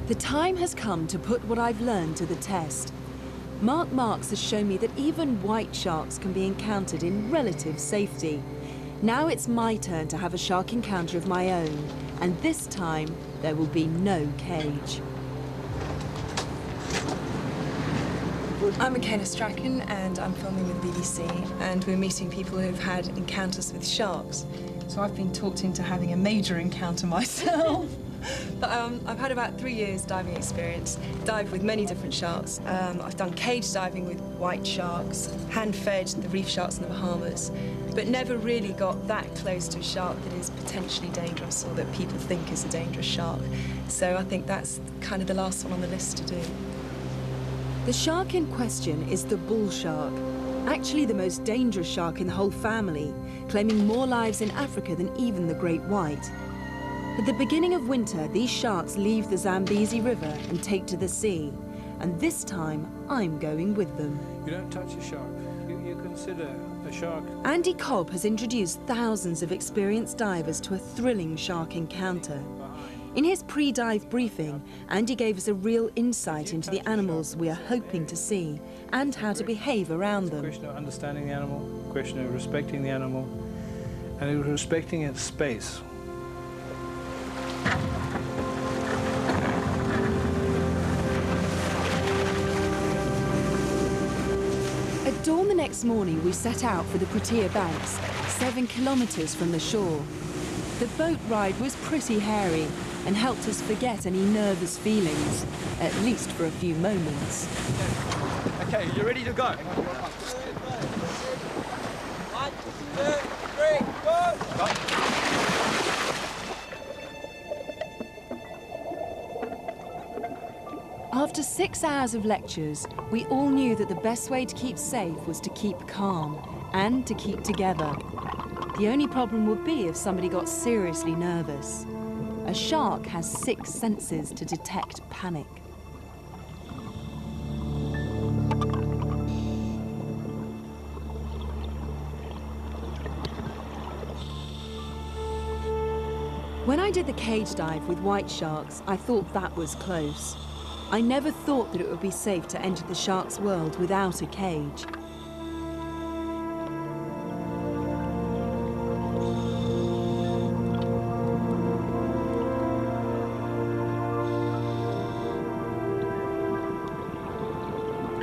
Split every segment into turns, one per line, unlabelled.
The time has come to put what I've learned to the test. Mark Marks has shown me that even white sharks can be encountered in relative safety. Now it's my turn to have a shark encounter of my own, and this time there will be no cage.
I'm Michalea Strachen and I'm filming with the BBC, and we're meeting people who've had encounters with sharks. So I've been talked into having a major encounter myself. But I've had about 3 years diving experience, dived with many different sharks. I've done cage diving with white sharks, hand-fed the reef sharks in the Bahamas, but never really got that close to a shark that is potentially dangerous or that people think is a dangerous shark. So I think that's kind of the last one on the list to do.
The shark in question is the bull shark, actually the most dangerous shark in the whole family, claiming more lives in Africa than even the great white. At the beginning of winter, these sharks leave the Zambezi River and take to the sea. And this time, I'm going with them.
You don't touch a shark. You consider a shark.
Andy Cobb has introduced thousands of experienced divers to a thrilling shark encounter. In his pre-dive briefing, Andy gave us a real insight into the animals we are hoping to see and how to behave around them.
A question of understanding the animal, a question of respecting the animal, and respecting its space.
At dawn the next morning, we set out for the Protea Banks, 7 kilometers from the shore. The boat ride was pretty hairy and helped us forget any nervous feelings, at least for a few moments.
Okay, you ready to go? 1, 2, 3, go!
After 6 hours of lectures, we all knew that the best way to keep safe was to keep calm and to keep together. The only problem would be if somebody got seriously nervous. A shark has 6 senses to detect panic. When I did the cage dive with white sharks, I thought that was close. I never thought that it would be safe to enter the shark's world without a cage.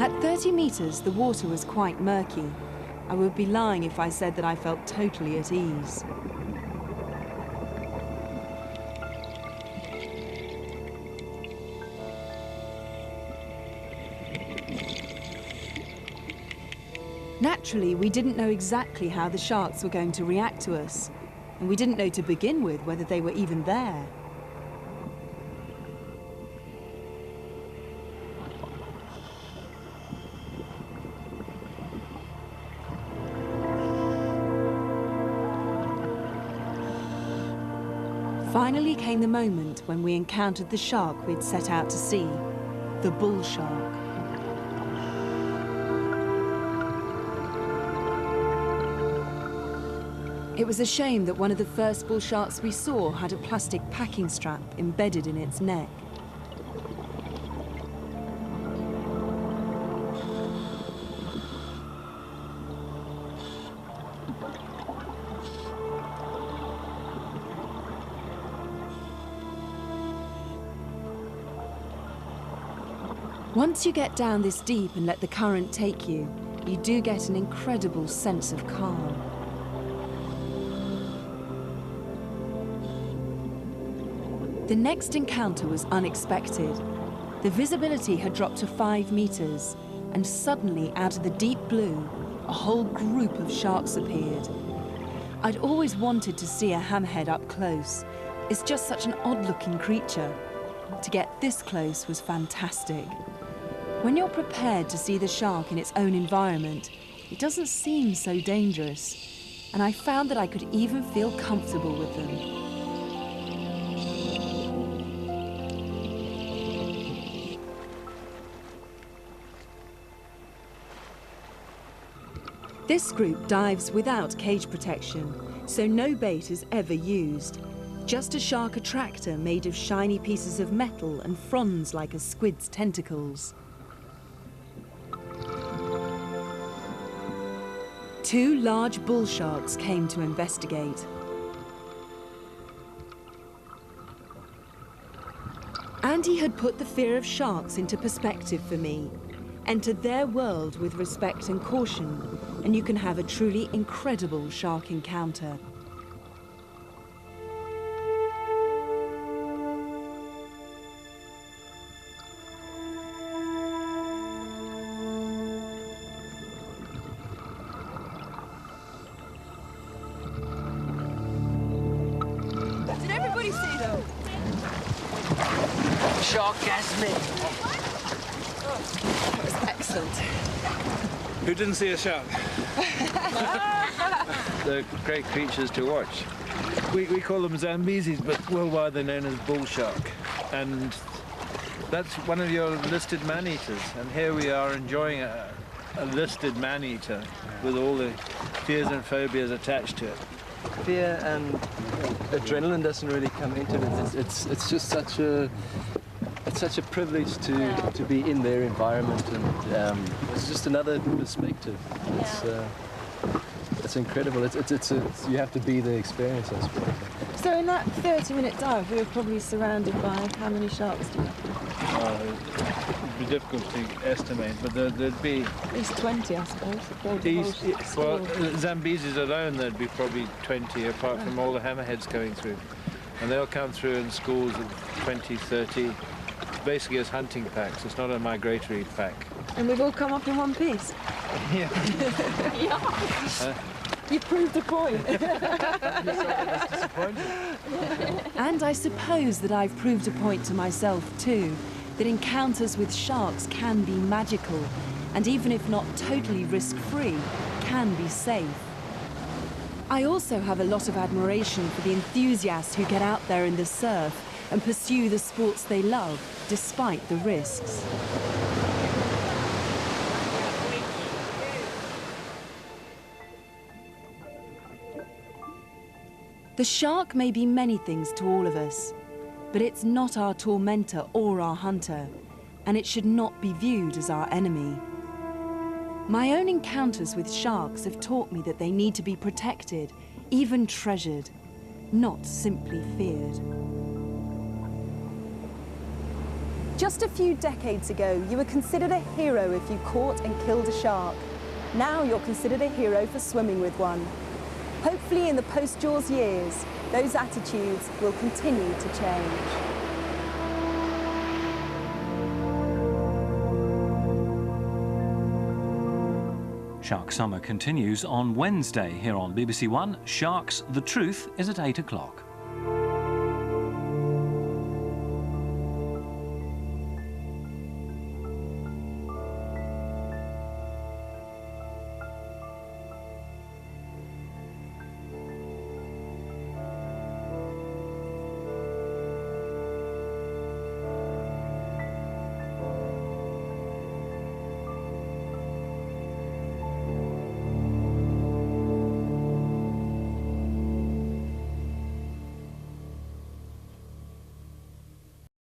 At 30 meters, the water was quite murky. I would be lying if I said that I felt totally at ease. Naturally, we didn't know exactly how the sharks were going to react to us, and we didn't know to begin with whether they were even there. Finally came the moment when we encountered the shark we'd set out to see, the bull shark. It was a shame that one of the first bull sharks we saw had a plastic packing strap embedded in its neck. Once you get down this deep and let the current take you, you do get an incredible sense of calm. The next encounter was unexpected. The visibility had dropped to 5 meters, and suddenly, out of the deep blue, a whole group of sharks appeared. I'd always wanted to see a hammerhead up close. It's just such an odd-looking creature. To get this close was fantastic. When you're prepared to see the shark in its own environment, it doesn't seem so dangerous. And I found that I could even feel comfortable with them. This group dives without cage protection, so no bait is ever used. Just a shark attractor made of shiny pieces of metal and fronds like a squid's tentacles. Two large bull sharks came to investigate. Andy had put the fear of sharks into perspective for me. Enter their world with respect and caution, and you can have a truly incredible shark encounter.
Did everybody see them?
Sharkgasmic.
That was excellent.
Who didn't see a shark?
They're great creatures to watch. We call them Zambesis, but worldwide they're known as bull shark. And that's one of your listed man-eaters. And here we are enjoying a listed man-eater with all the fears and phobias attached to it.
Fear and adrenaline doesn't really come into it. It's just such a privilege to be in their environment, and it's just another perspective. It's incredible. You have to be the experience, I suppose.
So in that 30-minute dive, we were probably surrounded by how many sharks do you reckon?
It'd be difficult to estimate, but there'd be...
At least 20, I suppose.
Well, Zambesis alone, there'd be probably 20, apart from all the hammerheads going through. And they'll come through in schools of 20, 30. It's basically as hunting packs. It's not a migratory pack.
And we've all come up in one piece.
Yeah.
You proved a point.
And I suppose that I've proved a point to myself too, that encounters with sharks can be magical, and even if not totally risk-free, can be safe. I also have a lot of admiration for the enthusiasts who get out there in the surf and pursue the sports they love, despite the risks. The shark may be many things to all of us, but it's not our tormentor or our hunter, and it should not be viewed as our enemy. My own encounters with sharks have taught me that they need to be protected, even treasured, not simply feared.
Just a few decades ago, you were considered a hero if you caught and killed a shark. Now you're considered a hero for swimming with one. Hopefully in the post-Jaws years, those attitudes will continue to change.
Shark Summer continues on Wednesday here on BBC One. Sharks, the Truth is at 8 o'clock.